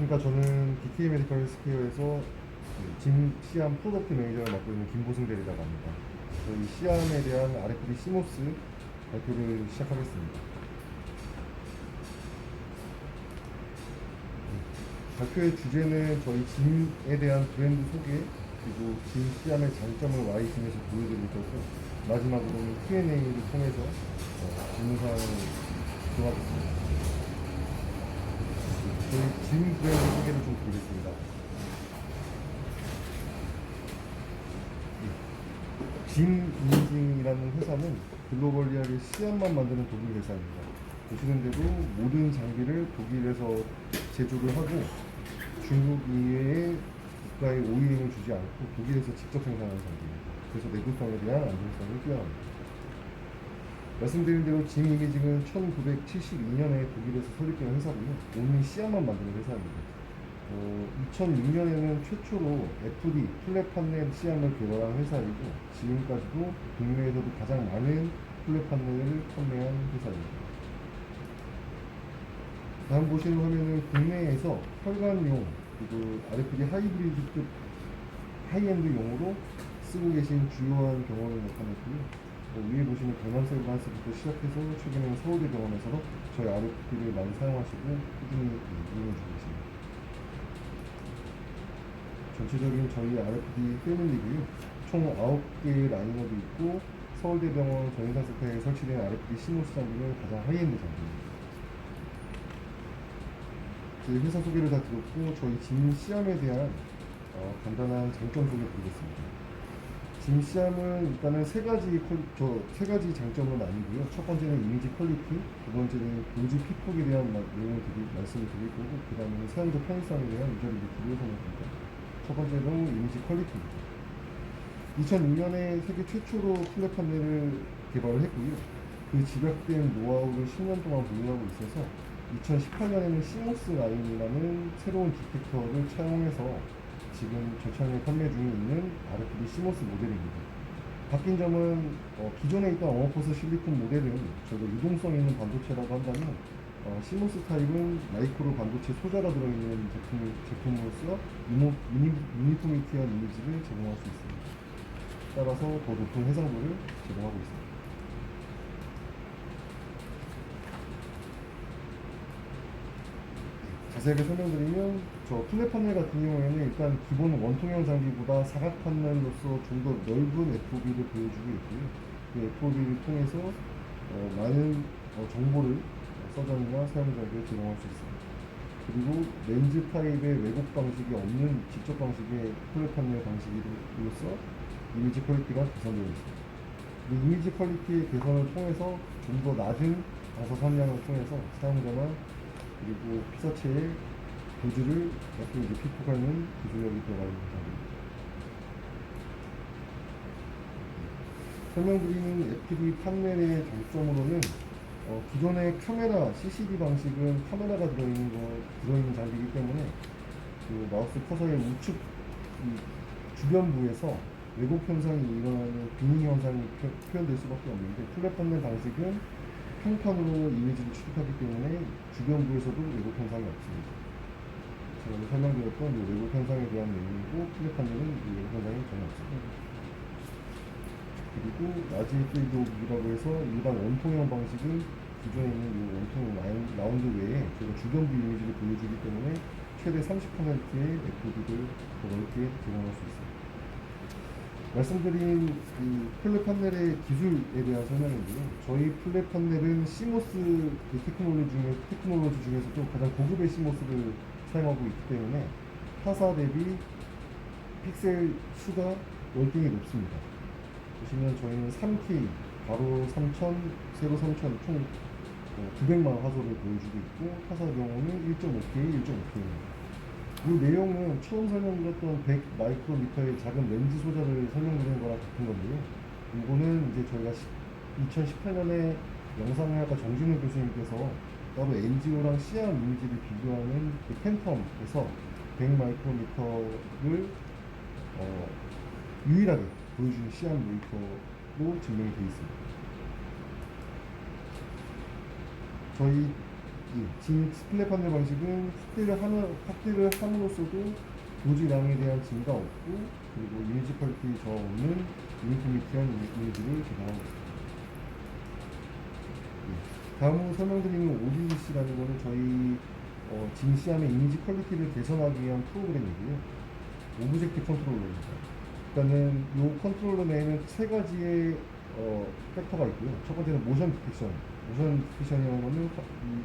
안녕하십니까. 저는 DK 메디컬 헬스케어에서 짐 시암 프로덕트 매니저를 맡고 있는 김보승 대리라고 합니다. 저희 시암에 대한 RFD 시모스 발표를 시작하겠습니다. 발표의 주제는 저희 짐에 대한 브랜드 소개, 그리고 짐 시암의 장점을 Y짐에서 보여드릴 거고, 마지막으로는 Q&A를 통해서 질문사항을 들어가겠습니다. 저희 짐 브랜드 소개를 좀 드리겠습니다. 짐 이미징이라는 회사는 글로벌리하게 시암만 만드는 독일 회사입니다. 보시는 대로 모든 장비를 독일에서 제조를 하고 중국 이외의 국가에 OEM을 주지 않고 독일에서 직접 생산하는 장비입니다. 그래서 내구성에 대한 안정성이 뛰어납니다. 말씀드린 대로 짐 이미징은 1972년에 독일에서 설립된 회사고요. 온리 시암만 만드는 회사입니다. 2006년에는 최초로 FD, 플랫 판넬 시암을 개발한 회사이고, 지금까지도 국내에서도 가장 많은 플랫 판넬을 판매한 회사입니다. 다음 보시는 화면은 국내에서 혈관용, 그리고 RFD 하이브리드급 하이엔드용으로 쓰고 계신 주요한 병원을 나타냈고요. 위에 보시는 경남세브란스부터 시작해서 최근에는 서울대병원에서도 저희 RFD를 많이 사용하시고 꾸준히 이용해주고 계십니다. 전체적인 저희 RFD 패밀리고요. 총 9개의 라인업이 있고, 서울대병원 전인상센터에 설치된 RFD 시모스 장비는 가장 하이엔드 장비입니다. 저희 회사 소개를 다 드렸고, 저희 짐 시암에 대한 간단한 장점 소개 드리겠습니다. 짐 시암은 일단은 세 가지 장점은 아니고요. 첫 번째는 이미지 퀄리티, 두 번째는 교지 피폭에 대한 내용을 말씀을 드릴 거고, 그 다음에는 사용자 편의성에 대한 의견을 드리고서 말입니다. 첫 번째는 이미지 퀄리티입니다. 2006년에 세계 최초로 플랫 판넬을 개발을 했고요. 그 집약된 노하우를 10년 동안 보유하고 있어서 2018년에는 시모스 라인이라는 새로운 디텍터를 차용해서 지금 저차량에 판매 중에 있는 RFD 시모스 모델입니다. 바뀐 점은 기존에 있던 어머포스 실리콘 모델은 저희가 유동성 있는 반도체라고 한다면, 시모스 타입은 마이크로 반도체 소자가 들어있는 제품으로서 유니포미티한 이미지를 제공할 수 있습니다. 따라서 더 높은 해상도를 제공하고 있습니다. 자세하게 설명드리면, 저 플랫 판넬 같은 경우에는 일단 기본 원통형 장비보다 사각 판넬로서 좀 더 넓은 FOB를 보여주고 있고요. 그 FOB를 통해서 많은 정보를 서전이나 사용자에게 제공할 수 있습니다. 그리고 렌즈 타입의 왜곡 방식이 없는 직접 방식의 플랫 판넬 방식으로서 이미지 퀄리티가 개선되어 있습니다. 이 이미지 퀄리티의 개선을 통해서 좀 더 낮은 방사 선량을 통해서 사용자나 그리고 피사체의 교주를 약간 이제 피폭하는 기술력이 들어가 있는 장비입니다. 설명드리는 FPD 판넬의 장점으로는 기존의 카메라, CCD 방식은 카메라가 들어있는 장비이기 때문에 그 마우스 커서의 우측 주변부에서 왜곡 현상이 일어나는 빈닝 현상이 표현될 수밖에 없는데, 플랫 판넬 방식은 평판으로 이미지를 취급하기 때문에 주변부에서도 왜곡 현상이 없습니다. 제가 설명드렸던 이 왜곡 현상에 대한 내용이고, 플랫 판넬은 이 왜곡 현상이 전혀 없습니다. 그리고 라지 필드 오브라고 해서 일반 원통형 방식은 기존에 있는 이 원통 라운드 외에 저희가 주변부 이미지를 보여주기 때문에 최대 30%의 FOB를 더 넓게 제공할 수 있습니다. 말씀드린 이 플랫 판넬의 기술에 대한 설명인데요. 저희 플랫 판넬은 시모스 테크놀로지 중에서도 가장 고급의 시모스를 사용하고 있기 때문에 타사 대비 픽셀 수가 월등히 높습니다. 보시면 저희는 3K, 가로 3000, 세로 3000, 총 900만 화소를 보여주고 있고, 타사 경우는 1.5K, 1.5K입니다. 이 내용은 처음 설명드렸던 100 마이크로미터의 작은 렌즈 소자를 설명드린 거랑 같은 건데요. 이거는 이제 저희가 2018년에 영상의학과 정진우 교수님께서 따로 NGO랑 시암 이미지를 비교하는 그 팬텀에서 100 마이크로미터를 유일하게 보여주는 시암 모니터로 증명이 되어 있습니다. 저희 진 스플랩 판넬 방식은 확대를 함으로써도 도지량에 대한 증가 없고 그리고 이미지 퀄리티 저하 없는 유니포미티한 이미지를 제공하고 있습니다. 다음으로 설명드리는 ODDC라는 것은 저희 진시함의 이미지 퀄리티를 개선하기 위한 프로그램이고요. 오브젝트 컨트롤러입니다. 일단은 이 컨트롤러 내에는 세 가지의 팩터가 있고요. 첫 번째는 모션 디텍션. 모션 디텍션이라는 것은 이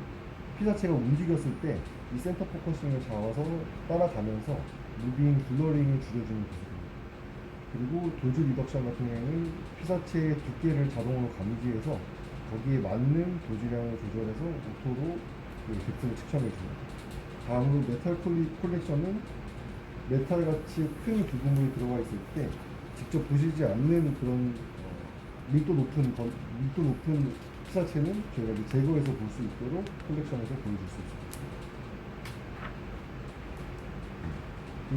피사체가 움직였을 때 이 센터 포커싱을 잡아서 따라가면서 무빙 블러링을 줄여주는 기술입니다. 그리고 도즈 리덕션 같은 경우에는 피사체의 두께를 자동으로 감지해서 거기에 맞는 도지량을 조절해서 오토로 그 덱스를 측정해 줍니다. 다음으로 메탈 콜렉션은 메탈같이 큰 부분이 들어가 있을 때 직접 보시지 않는 그런 밀도 높은 피사체는 저희가 이제 제거해서 볼 수 있도록 콜렉션에서 보여줄 수 있습니다.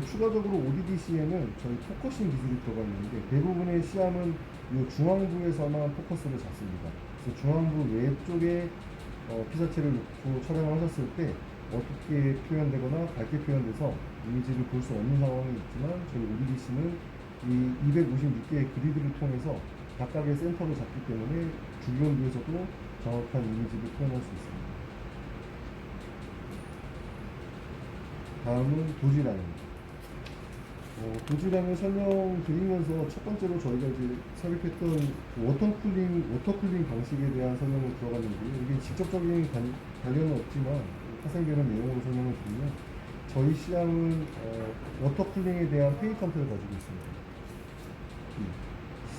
추가적으로 ODDC에는 저희 포커싱 기술이 들어가 있는데 대부분의 시암은 이 중앙부에서만 포커스를 잡습니다. 그래서 중앙부 외쪽에 피사체를 놓고 촬영을 하셨을 때 어둡게 표현되거나 밝게 표현돼서 이미지를 볼 수 없는 상황이 있지만 저희 ODDC는 이 256개의 그리드를 통해서 각각의 센터를 잡기 때문에 줄연도에서도 정확한 이미지를 표현할 수 있습니다. 다음은 도지라인입니다. 도지량을 설명드리면서 첫 번째로 저희가 이제 삽입했던 워터쿨링 방식에 대한 설명을 들어갔는데요. 이게 직접적인 관련은 없지만 파생되는 내용으로 설명을 드리면 저희 시암은 워터쿨링에 대한 페이턴트를 가지고 있습니다.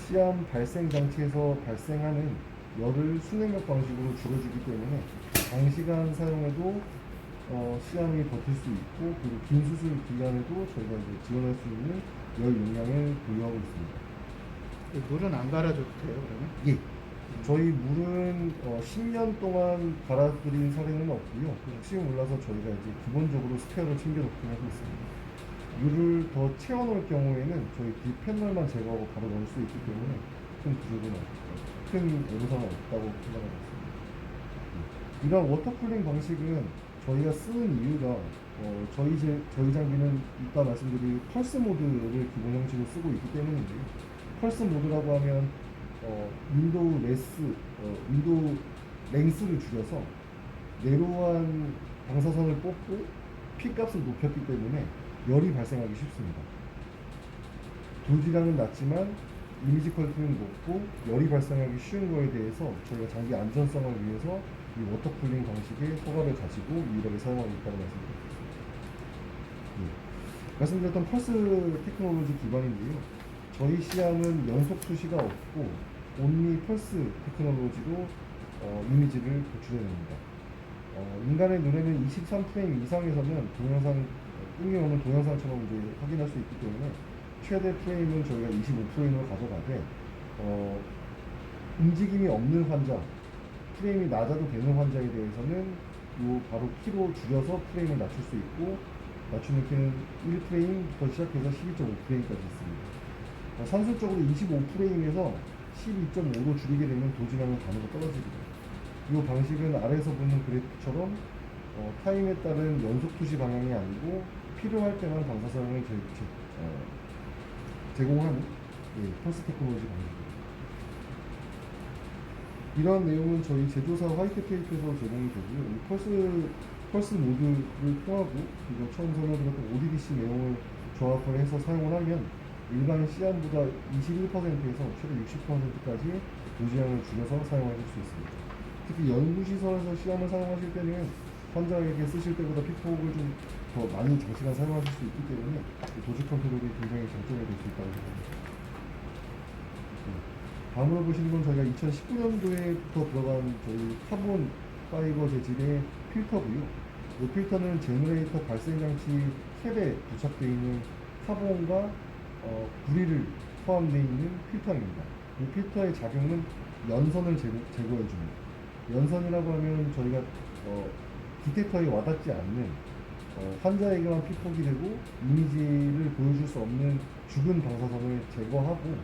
시암 발생 장치에서 발생하는 열을 순행력 방식으로 줄여주기 때문에 장시간 사용해도 시암이 버틸 수 있고 그리고 긴 수술 기간에도 저희가 이제 지원할 수 있는 열 용량을 보유하고 있습니다. 물은 안 갈아줘도 돼요, 그러면? 예. 저희 물은 10년 동안 갈아들인 사례는 없고요. 혹시 몰라서 저희가 이제 기본적으로 스페어를 챙겨놓긴 하고 있습니다. 물을 더 채워놓을 경우에는 저희 뒷패널만 제거하고 바로 넣을 수 있기 때문에 큰 부족은 없고 큰 애로사항은 없다고 생각하고 있습니다. 이런 워터쿨링 방식은 저희가 쓰는 이유가 저희 장비는 이따 말씀드릴 펄스 모드를 기본 형식으로 쓰고 있기 때문인데요. 펄스 모드라고 하면 윈도우 랭스를 줄여서 내로한 방사선을 뽑고 P값을 높였기 때문에 열이 발생하기 쉽습니다. 도지량은 낮지만 이미지 퀄리티는 높고 열이 발생하기 쉬운 거에 대해서 저희가 장비 안전성을 위해서 이 워터쿨링 방식의 허가를 가지고 유일하게 사용하고 있다고 말씀드리겠습니다. 말씀드렸던 펄스 테크놀로지 기반인데요. 저희 시암은 연속 수시가 없고 온리 펄스 테크놀로지로 이미지를 도출해냅니다. 인간의 눈에는 23프레임 이상에서는 동영상 띵이 오는 동영상처럼 이제 확인할 수 있기 때문에 최대 프레임은 저희가 25프레임으로 가져가되 움직임이 없는 환자, 프레임이 낮아도 되는 환자에 대해서는 요 바로 키로 줄여서 프레임을 낮출 수 있고 낮추는 키는 1프레임부터 시작해서 12.5프레임까지 있습니다. 산술적으로 25프레임에서 12.5로 줄이게 되면 도지량은 단위가 떨어집니다. 이 방식은 아래에서 보는 그래프처럼 타임에 따른 연속 투시 방향이 아니고 필요할 때만 방사선을 제공하는 펄스 테크놀로지 방식입니다. 이러한 내용은 저희 제조사 화이트 페이퍼에서 제공이 되고요. 이 펄스 모드를 통하고 그리고 처음 설명드렸던 ODDC 내용을 조합을 해서 사용을 하면 일반 시암보다 21%에서 최대 60%까지 도지량을 줄여서 사용하실 수 있습니다. 특히 연구시설에서 시암을 사용하실 때는 환자에게 쓰실 때보다 피폭을 좀 더 많이 장시간 사용하실 수 있기 때문에 도지 컨트롤이 굉장히 장점이 될 수 있다고 생각합니다. 다음으로 보시는 건 저희가 2019년도에부터 들어간 저희 카본 파이버 재질의 필터고요. 이 필터는 제너레이터 발생 장치 캡에 부착되어 있는 카본과 구리를 포함되어 있는 필터입니다. 이 필터의 작용은 연선을 제거해 줍니다. 연선이라고 하면 저희가 디텍터에 와닿지 않는 환자에게만 피폭이 되고 이미지를 보여줄 수 없는 죽은 방사선을 제거하고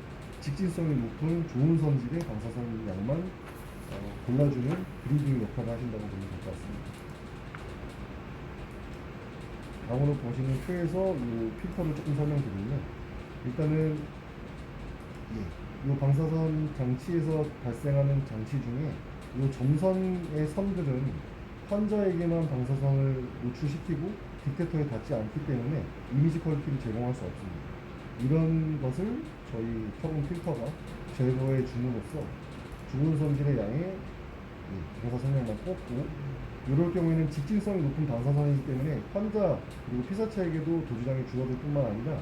직진성이 높은 좋은 선질의 방사선 양만 골라주는 그리딩 역할을 하신다고 보면 될 것 같습니다. 다음으로 보시는 표에서 이 필터를 조금 설명드리면 일단은 이 방사선 장치에서 발생하는 장치 중에 이 점선의 선들은 환자에게만 방사선을 노출시키고 딕테터에 닿지 않기 때문에 이미지 퀄리티를 제공할 수 없습니다. 이런 것을 저희 터본 필터가 제거해 줌으로써 좋은 성질의 양의 방사선량만 뽑고, 이럴 경우에는 직진성이 높은 방사선이기 때문에 환자 그리고 피사체에게도 도주량이 줄어들 뿐만 아니라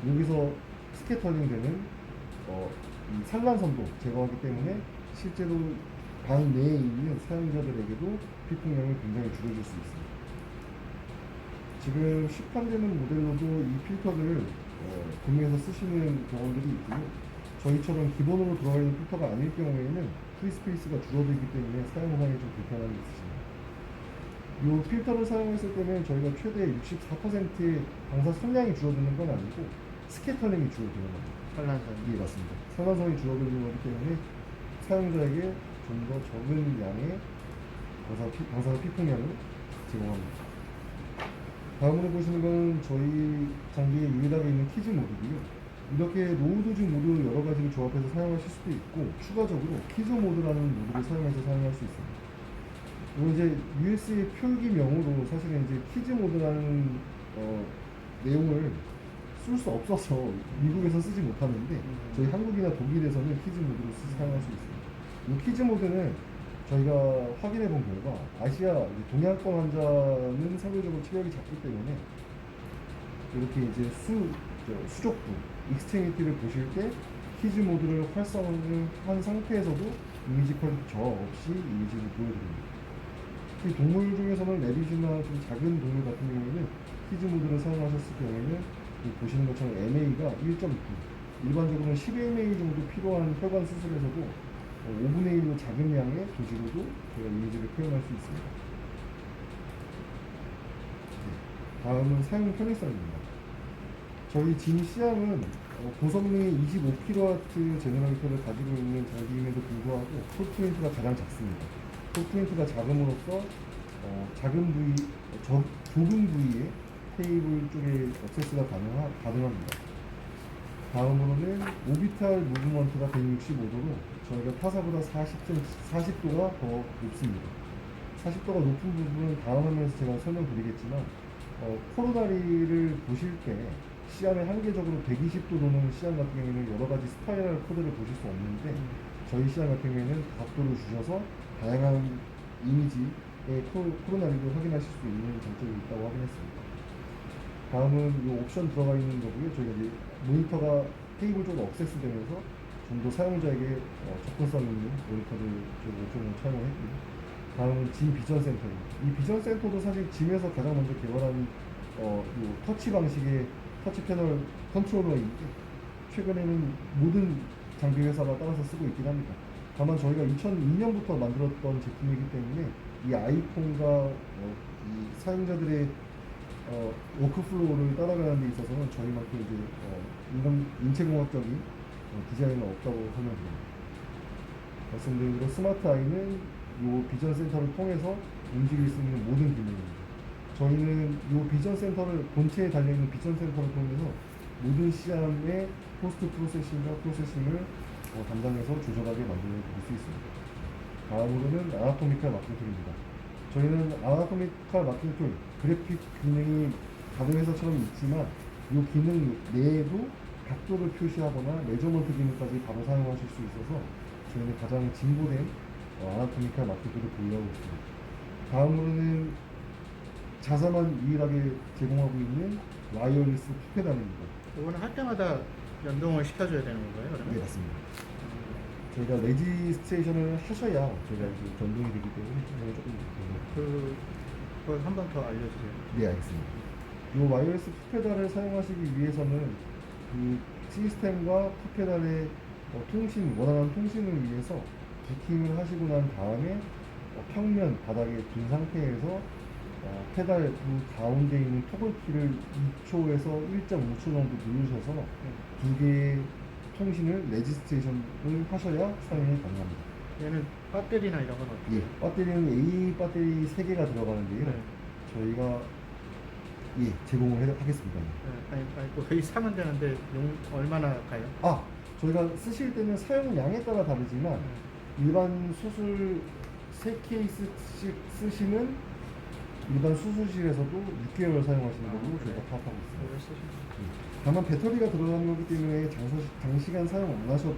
여기서 스캐터링 되는 이 산란선도 제거하기 때문에 실제로 방 내에 있는 사용자들에게도 피폭량을 굉장히 줄여줄 수 있습니다. 지금 시판되는 모델로도 이 필터를 구매해서 쓰시는 경우들이 있고요. 저희처럼 기본으로 들어가 있는 필터가 아닐 경우에는 프리스페이스가 줄어들기 때문에 사용상에 좀 불편함이 있으십니다. 이 필터를 사용했을 때는 저희가 최대 64%의 방사 선량이 줄어드는 건 아니고 스캐터링이 줄어드는 거죠. 산란선. 예, 맞습니다. 산화성이 줄어들는 거기 때문에 사용자에게 좀 더 적은 양의 방사선 피폭량을 제공합니다. 다음으로 보시는 건 저희 장비에 유일하게 있는 키즈 모드고요. 이렇게 로우 도징 모드 여러 가지를 조합해서 사용하실 수도 있고, 추가적으로 키즈 모드라는 모드를 사용해서 사용할 수 있습니다. 이거 이제 US의 표기명으로 사실은 이제 키즈 모드라는 내용을 쓸 수 없어서 미국에서 쓰지 못하는데 저희 한국이나 독일에서는 키즈 모드로 사용할 수 있습니다. 이 키즈 모드는 저희가 확인해 본 결과 아시아 동양권 환자는 상대적으로 체력이 작기 때문에 이렇게 이제 수족부, 익스트리미티를 보실 때 키즈 모드를 활성화를 한 상태에서도 이미지 퀄리티 저하 없이 이미지를 보여드립니다. 이 동물 중에서는 레비즈나 좀 작은 동물 같은 경우에는 키즈 모드를 사용하셨을 경우에는 보시는 것처럼 MA가 1.9, 일반적으로는 10mA 정도 필요한 혈관 수술에서도 5분의 1로 작은 양의 도지로도 저희가 이미지를 표현할 수 있습니다. 다음은 사용 편의성입니다. 저희 진 시암은 고성능의 25kW 제너레이터를 가지고 있는 장비임에도 불구하고 풋프린트가 가장 작습니다. 풋프린트가 작음으로써 작은 부위, 좁은 부위에 테이블 쪽에 액세스가 가능합니다. 다음으로는 오비탈 무브먼트가 165도로 저희가 타사보다 40도가 더 높습니다. 40도가 높은 부분은 다음 화면에서 제가 설명드리겠지만 코로나리를 보실 때 시암에 한계적으로 120도 도는 시암 같은 경우에는 여러 가지 스파이럴 코드를 보실 수 없는데 저희 시암 같은 경우에는 각도를 주셔서 다양한 이미지의 코로나리를 확인하실 수 있는 장점이 있다고 확인했습니다. 다음은 이 옵션 들어가 있는 거고요. 저희가 이제 모니터가 테이블 쪽으로 억세스 되면서 좀 더 사용자에게 접근성 있는 모니터를 좀 사용을 했고요. 다음은 짐 비전 센터입니다. 이 비전 센터도 사실 짐에서 가장 먼저 개발한 이 터치 방식의 터치 패널 컨트롤러인데 최근에는 모든 장비 회사가 따라서 쓰고 있긴 합니다. 다만 저희가 2002년부터 만들었던 제품이기 때문에 이 아이콘과 이 사용자들의 워크플로우를 따라가는 데 있어서는 저희만큼 이제 인체공학적인 디자인은 없다고 설명드립니다. 말씀드린 대로 스마트 아이는 이 비전 센터를 통해서 움직일 수 있는 모든 기능입니다. 저희는 이 비전 센터를 본체에 달려있는 비전 센터를 통해서 모든 시암의 포스트 프로세싱을 담당해서 조절하게 만들어드릴 수 있습니다. 다음으로는 아나토미칼 마킹 툴입니다. 저희는 아나토미칼 마킹 툴, 그래픽 기능이 다른 회사처럼 있지만 이 기능 내에도 각도를 표시하거나 메저먼트 기능까지 바로 사용하실 수 있어서 저희는 가장 진보된 아나토미칼 마킹 툴을 보유하고 있습니다. 다음으로는 자사만 유일하게 제공하고 있는 와이어리스 푸페단입니다. 이거는 할 때마다 연동을 시켜줘야 되는 건가요, 그러면? 네, 맞습니다. 저희가 레지스트레이션을 하셔야 저희가 이제 변동이 되기 때문에 조금 그걸 한 번 더 알려주세요. 네, 알겠습니다. 이 와이어리스 푸페달을 사용하시기 위해서는 그 시스템과 푸페달의 원활한 통신을 위해서 부팅을 하시고 난 다음에 평면 바닥에 둔 상태에서 페달 그 가운데 있는 토글 키를 2초에서 1.5초 정도 누르셔서 두 개의 통신을 레지스트레이션을 하셔야 사용이 가능합니다. 얘는 배터리나 이런 건 어떻게? 예, 배터리는 A 배터리 3개가 들어가는데요. 네. 저희가 예, 제공을 하겠습니다. 아니, 뭐 거의 사면 되는데 얼마나 가요? 아, 저희가 쓰실 때는 사용량에 따라 다르지만 일반 수술 3케이스씩 쓰시는 일반 수술실에서도 6개월 사용하시는 걸로 그래요? 저희가 파악하고 있습니다. 이걸 쓰시면 다만 배터리가 들어가는 거기 때문에 장시간 사용 안 하셔도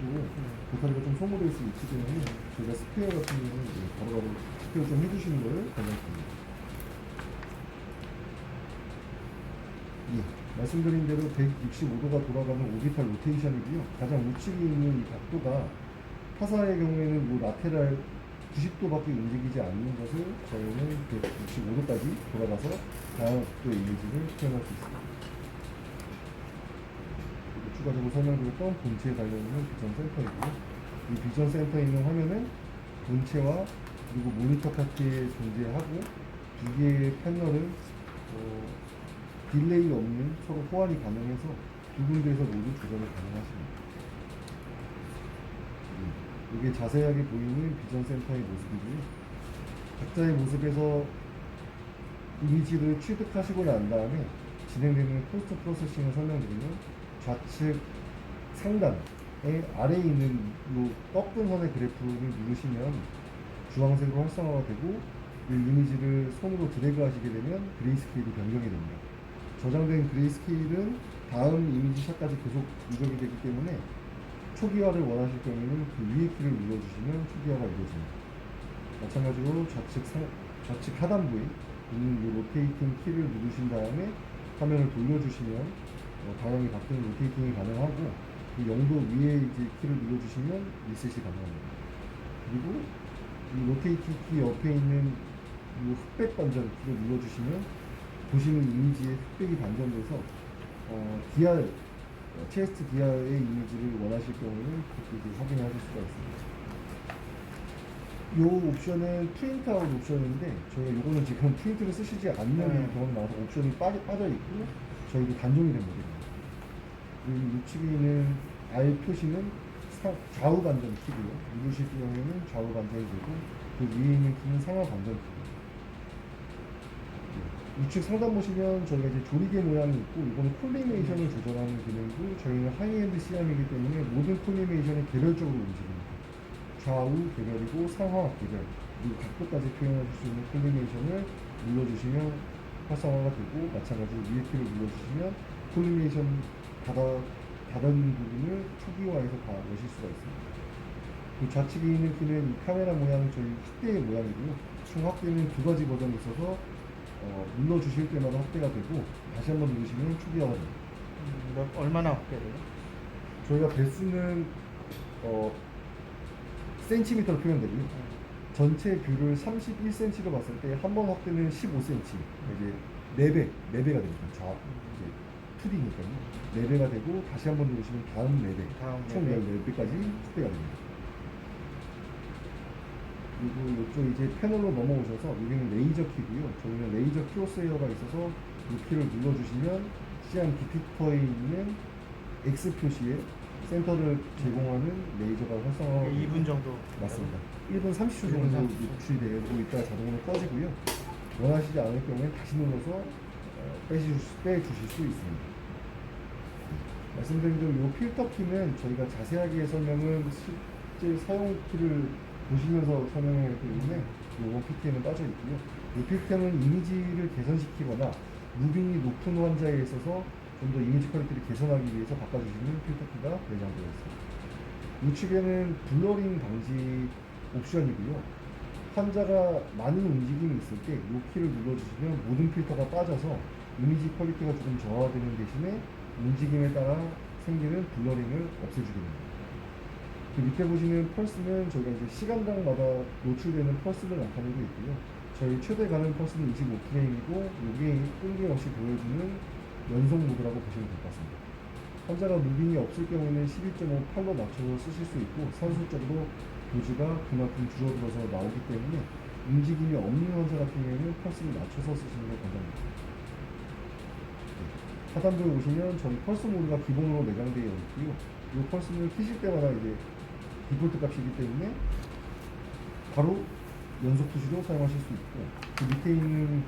배터리가 좀 소모될 수 있기 때문에 저희가 스페어 같은 경우는 바로바로 스페어 좀 해주시는 거를 권장드립니다. 예, 말씀드린 대로 165도가 돌아가는 오비탈 로테이션이고요. 가장 우측에 있는 이 각도가 타사의 경우에는 뭐 라테랄 90도밖에 움직이지 않는 것을 저희는 165도까지 돌아가서 다양한 각도의 이미지를 표현할 수 있습니다. 그리고 추가적으로 설명드렸던 본체에 달려있는 비전 센터이고요. 이 비전 센터에 있는 화면은 본체와 그리고 모니터 파트에 존재하고 두 개의 패널은 딜레이 없는 서로 호환이 가능해서 두 군데에서 모두 조절이 가능하십니다. 이게 자세하게 보이는 비전 센터의 모습이고요. 각자의 모습에서 이미지를 취득하시고 난 다음에 진행되는 포스트 프로세싱을 설명드리면 좌측 상단에 아래에 있는 이 꺾은 선의 그래프를 누르시면 주황색으로 활성화가 되고 이 이미지를 손으로 드래그 하시게 되면 그레이스케일이 변경이 됩니다. 저장된 그레이스케일은 다음 이미지샷까지 계속 누적이 되기 때문에 초기화를 원하실 경우에는 그 위에 키를 눌러주시면 초기화가 이루어집니다. 마찬가지로 좌측 하단부에 있는 이 로테이팅 키를 누르신 다음에 화면을 돌려주시면 방향이 바뀌는 로테이팅이 가능하고 이 0도 위에 이제 키를 눌러주시면 리셋이 가능합니다. 그리고 이 로테이팅 키 옆에 있는 이 흑백 반전 키를 눌러주시면 보시는 이미지에 흑백이 반전돼서 체스트 디아의 이미지를 원하실 경우에는 그렇게 이제 확인하실 수가 있습니다. 이 옵션은 프린트 아웃 옵션인데 저희가 이거는 지금 프린트를 쓰시지 않는 경우가 나와서 옵션이 빠져 있고 저희도 단종이 된 모델입니다. 이 우측에 있는 R 표시는 좌우 반전 키고요. 누르실 경우에는 좌우 반전이 되고 그 위에 있는 키는 상하 반전 키입니다. 우측 상단 보시면 저희가 이제 조리개 모양이 있고 이거는 콜리메이션을 조절하는 기능이고 저희는 하이엔드 시험이기 때문에 모든 콜리메이션이 개별적으로 움직입니다. 좌우 개별이고 상하 개별 그리고 각도까지 표현할 수 있는 콜리메이션을 눌러주시면 활성화가 되고 마찬가지로 위에 키를 눌러주시면 콜리메이션 닫은 부분을 초기화해서 다 여실 수가 있습니다. 그 좌측에 있는 키는 이 카메라 모양은 저희 확대의 모양이고요. 총 확대는 두 가지 버전이 있어서 눌러주실 때마다 확대가 되고 다시 한번 누르시면 초기화가 됩니다. 얼마나 확대돼요? 저희가 배수는 센티미터로 표현되고요. 전체 뷰를 31cm로 봤을 때 한 번 확대는 15cm 이제 4배가 됩니다. 이제 2D니까요. 4배가 되고 다시 한번 누르시면 다음 4배 총 14배까지 확대가 됩니다. 그리고 이쪽 이제 패널로 넘어오셔서 여기는 레이저 키고요. 저희는 레이저 크로스헤어가 있어서 이 키를 눌러주시면 시안 디텍터에 있는 X 표시에 센터를 제공하는 레이저가 활성화가 2분 정도 맞습니다. 1분 30초 정도 노출이 되고 있다 자동으로 꺼지고요. 원하시지 않을 경우에 다시 눌러서 빼주실 수 있습니다. 말씀드린 대로 이 필터 키는 저희가 자세하게 설명은 실제 사용 키를 보시면서 설명하기 때문에 이 PT에는 빠져 있고요. 이 PT는 이미지를 개선시키거나 무빙이 높은 환자에 있어서 좀 더 이미지 퀄리티를 개선하기 위해서 바꿔주시는 필터키가 내장되어 있습니다. 우측에는 블러링 방지 옵션이고요. 환자가 많은 움직임이 있을 때 이 키를 눌러주시면 모든 필터가 빠져서 이미지 퀄리티가 조금 저하되는 대신에 움직임에 따라 생기는 블러링을 없애주게 됩니다. 그 밑에 보시는 펄스는 저희가 이제 시간당마다 노출되는 펄스를 나타내고 있고요. 저희 최대 가능 펄스는 25프레임이고 이게 끊김없이 보여주는 연속 모드라고 보시면 될 것 같습니다. 환자가 무빙이 없을 경우에는 11.5 8로 맞춰서 쓰실 수 있고 산술적으로 도즈가 그만큼 줄어들어서 나오기 때문에 움직임이 없는 환자 같은 경우에는 펄스를 낮춰서 쓰시는 걸 권장합니다. 하단부에 보시면 저희 펄스 모드가 기본으로 내장되어 있고요. 이 펄스는 키실 때마다 이제 디폴트 값이기 때문에 바로 연속 투시로 사용하실 수 있고 그 밑에 있는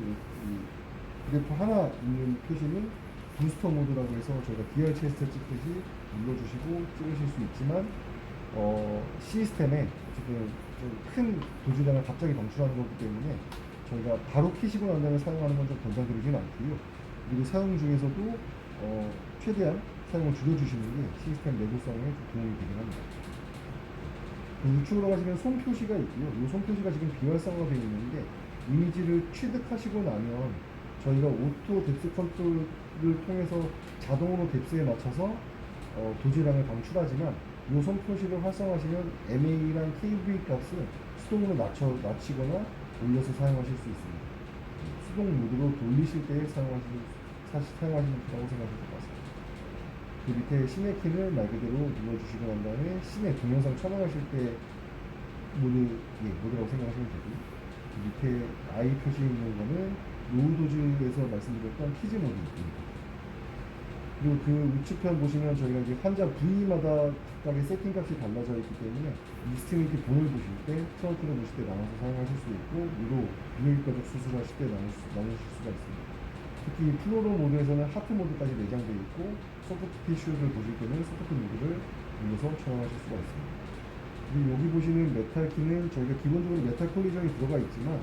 그래프 하나 있는 표시는 부스터 모드라고 해서 저희가 DR 체스트 찍듯이 눌러주시고 찍으실 수 있지만 시스템에 지금 좀 큰 도주량을 갑자기 방출하는 거기 때문에 저희가 바로 키시고 난 다음에 사용하는 건 좀 권장드리진 않고요. 그리고 사용 중에서도 최대한 사용을 줄여주시는 게 시스템 내구성에 좀 도움이 되긴 합니다. 우측으로 가시면 손 표시가 있고요. 이 손 표시가 지금 비활성화되어 있는데 이미지를 취득하시고 나면 저희가 오토 뎁스 컨트롤을 통해서 자동으로 뎁스에 맞춰서 도지량을 방출하지만 이 손 표시를 활성화하시면 MA랑 KV 값을 수동으로 낮추거나 올려서 사용하실 수 있습니다. 수동 모드로 돌리실 때 사용하시면 된다고 생각하실 것 같습니다. 그 밑에 신의 키를 말 그대로 눌러주시고 난 다음에 신의 동영상 촬영하실 때 모드라고 생각하시면 되고요. 그 밑에 I 표시 있는 거는 로우도즈에서 말씀드렸던 키즈 모드입니다. 그리고 그 우측편 보시면 저희가 이제 환자 부위마다 각각의 세팅 값이 달라져 있기 때문에 익스트리미티 본을 보실 때, 트런트를 보실 때 나눠서 사용하실 수 있고, 위로 비뇨기과적 수술하실 때 나누실 수가 있습니다. 특히 플로로 모드에서는 하트 모드까지 내장되어 있고, 소프트 티슈를 보실 때는 소프트 모드를 눌러서 촬영하실 수가 있습니다. 그리고 여기 보시는 메탈 키는 저희가 기본적으로 메탈 콜리전이 들어가 있지만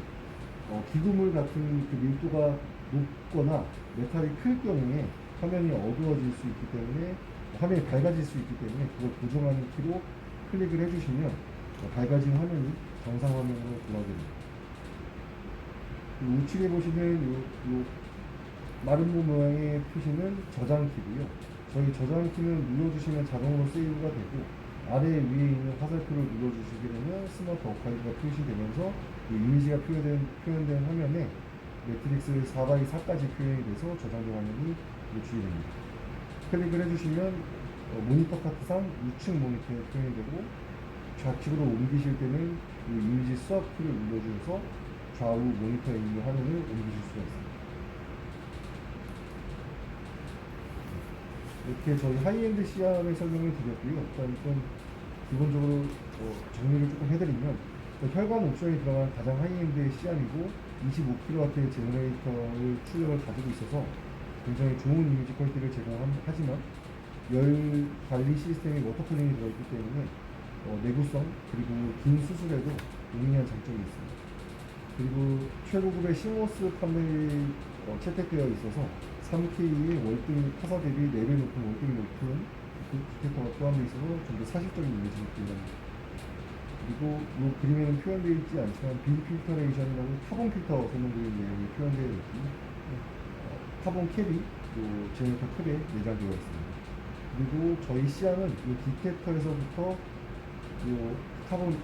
기구물 같은 그 밀도가 높거나 메탈이 클 경우에 화면이 어두워질 수 있기 때문에 화면이 밝아질 수 있기 때문에 그걸 보정하는 키로 클릭을 해주시면 밝아진 화면이 정상 화면으로 돌아옵니다. 우측에 보시는 요 마른 모 모양의 표시는 저장키고요. 저희 저장키는 눌러주시면 자동으로 세이브가 되고 아래 위에 있는 화살표를 눌러주시게 되면 스마트 어카이브가 표시되면서 이 이미지가 표현된 화면에 매트릭스 4x4까지 표현이 돼서 저장된 화면이 노출이 됩니다. 클릭을 해주시면 모니터 카트상 우측 모니터에 표현이 되고 좌측으로 옮기실 때는 이 이미지 스왑 키를 눌러주셔서 좌우 모니터에 있는 화면을 옮기실 수가 있습니다. 이렇게 저희 하이엔드 시암의 설명을 드렸고요. 일단 좀 기본적으로 정리를 조금 해드리면 혈관 옵션이 들어간 가장 하이엔드의 시암이고 25kW의 제너레이터의 출력을 가지고 있어서 굉장히 좋은 이미지 퀄리티를 제공하지만 열 관리 시스템이 워터쿨링이 들어있기 때문에 내구성 그리고 긴 수술에도 용이한 장점이 있습니다. 그리고 최고급의 시모스 판넬이 채택되어 있어서 3K의 월등 타사 대비 4배 높은 월등히 높은 그 디텍터가 포함되어 있어서 좀 더 사실적인 이미지를 보여줍니다. 그리고 이 그림에는 표현되어 있지 않지만 빌 필터레이션이라고 카본 필터 설명드리는 내용이 표현되어 있고요. 카본 캡이 제네레이터 캡에 내장되어 있습니다. 그리고 저희 시야는 이 디텍터에서부터 이 카본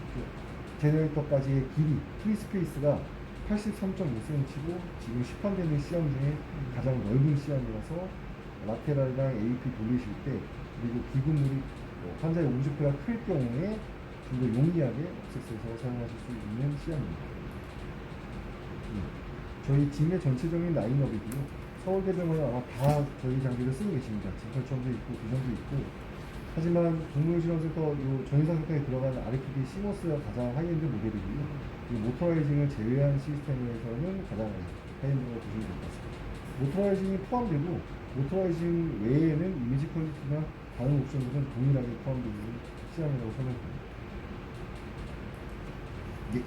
제네레이터까지의 길이 프리스페이스가 83.5cm고 지금 시판되는 시험 중에 가장 넓은 시험이라서 라테랄이랑 AP 돌리실 때 그리고 기구물이 환자의 오브젝트가 클 경우에 좀 더 용이하게 억세스해서 사용하실 수 있는 시험입니다. 저희 직내 전체적인 라인업이고요. 서울대병원은 아마 다 저희 장비를 쓰고 계십니다. 진찰청도 있고 비전도 있고 하지만 동물실험센터 전인상센터에 들어가는 RFD 시모스가 가장 하이엔드 모델이고요. 이 모터라이징을 제외한 시스템에서는 가장 하이엔드라고 보시면 될 것 같습니다. 모터라이징이 포함되고 모터라이징 외에는 이미지 퀄리티나 다른 옵션들은 동일하게 포함되는 시험이라고 설명드립니다. 예,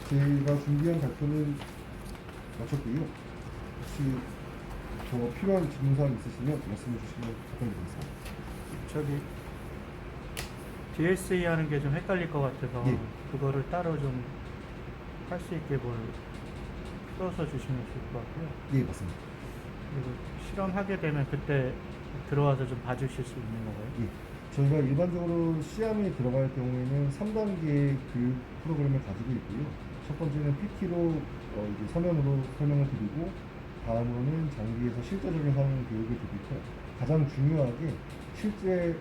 제가 준비한 발표는 마쳤고요. 혹시 더 필요한 질문사항 있으시면 말씀해 주시면 부탁드리겠습니다. 저기 DSE 하는 게 좀 헷갈릴 것 같아서 예. 그거를 따로 좀 할 수 있게 뭘 써서 주시면 좋을 것 같고요. 예, 맞습니다. 그리고 실험하게 되면 그때 들어와서 좀 봐주실 수 있는 건가요? 예. 저희가 일반적으로 시험에 들어갈 경우에는 3단계의 교육 프로그램을 가지고 있고요. 첫 번째는 PT로 이제 서면으로 설명을 드리고, 다음으로는 장비에서 실제적인 사용 교육을 드리고, 가장 중요하게 실제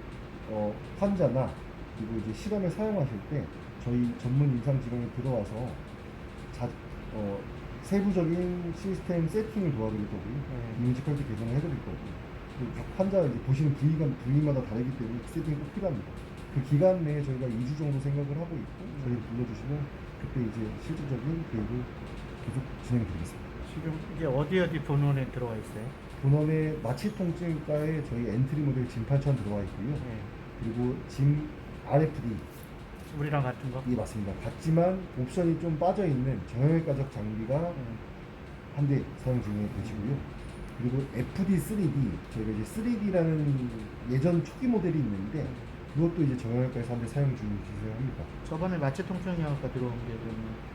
환자나 그리고 이제 실험에 사용하실 때 저희 전문 임상 지방에 들어와서 세부적인 시스템 세팅을 도와드릴 거고요. 이미지 퀄리티 개선을 해드릴 거고요. 각 환자 이제 보시는 부위마다 다르기 때문에 세팅이 꼭 필요합니다. 그 기간 내에 저희가 2주 정도 생각을 하고 있고 저희를 불러주시면 그때 이제 실질적인 교육을 계속 진행해 드리겠습니다. 지금 이게 어디 본원에 들어가 있어요? 본원의 마취 통증과에 저희 엔트리 모델 짐 8000 들어와 있고요. 네. 그리고 짐 RFD 우리랑 같은 거? 이 맞습니다. 같지만 옵션이 좀 빠져 있는 정형외과적 장비가 네. 한 대 사용 중에 계시고요. 그리고 FD3D 저희가 이제 3D라는 예전 초기 모델이 있는데 그것도 이제 정형외과에서 한 대 사용 중이기도 합니다. 저번에 마취 통증이학과 들어온 게 그러면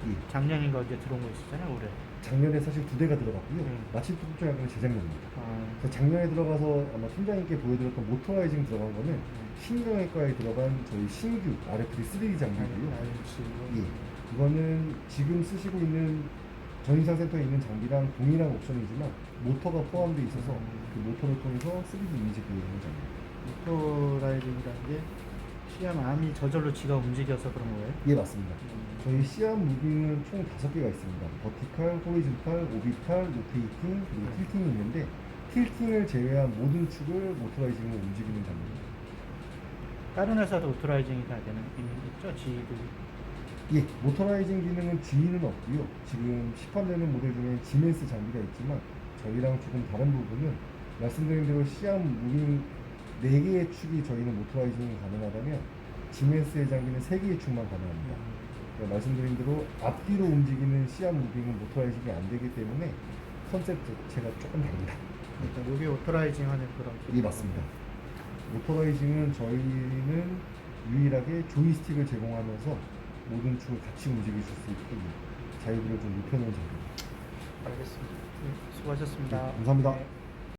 이 작년인가 이제 들어온 거 있었잖아요, 올해. 작년에 사실 2대가 들어갔고요. 네. 마취 통증약은 재작년입니다. 아, 그래서 작년에 들어가서 아마 팀장님께 보여드렸던 모토라이징 들어간 거는 신경외과에 들어간 저희 신규 RFD 3D 장비고요. 예, 이거는 지금 쓰시고 있는 전인상센터에 있는 장비랑 동일한 옵션이지만 모터가 포함되어 있어서 그 모터를 통해서 3D 이미지 보여주는 장비입니다. 모토라이징이라는 게 시암 암이 저절로 지가 움직여서 그런 거예요? 예, 맞습니다. 저희 시암 무빙은 총 5개가 있습니다. 버티칼, 호리즌탈, 오비탈, 로테이팅, 그리고 틸팅이 있는데 틸팅을 제외한 모든 축을 모토라이징으로 움직이는 장비입니다. 다른 회사도 오토라이징이 다 되는 있죠? 지들이. 예, 모터라이징 기능은 G는 없고요. 지금 시판되는 모델 중에 지멘스 장비가 있지만 저희랑 조금 다른 부분은 말씀드린 대로 시암 무빙 4개의 축이 저희는 모터라이징이 가능하다면 지멘스의 장비는 3개의 축만 가능합니다. 그러니까 말씀드린 대로 앞뒤로 움직이는 시암 무빙은 모터라이징이 안 되기 때문에 컨셉 자체가 조금 다릅니다. 그러니까 여기 오토라이징 하는 그런. 예, 맞습니다. 모터라이징은 저희는 유일하게 조이스틱을 제공하면서 모든 축을 같이 움직이실 수 있게 자유도를 좀 높여놓은 장비입니다. 알겠습니다. 네, 수고하셨습니다. 네, 감사합니다. 네.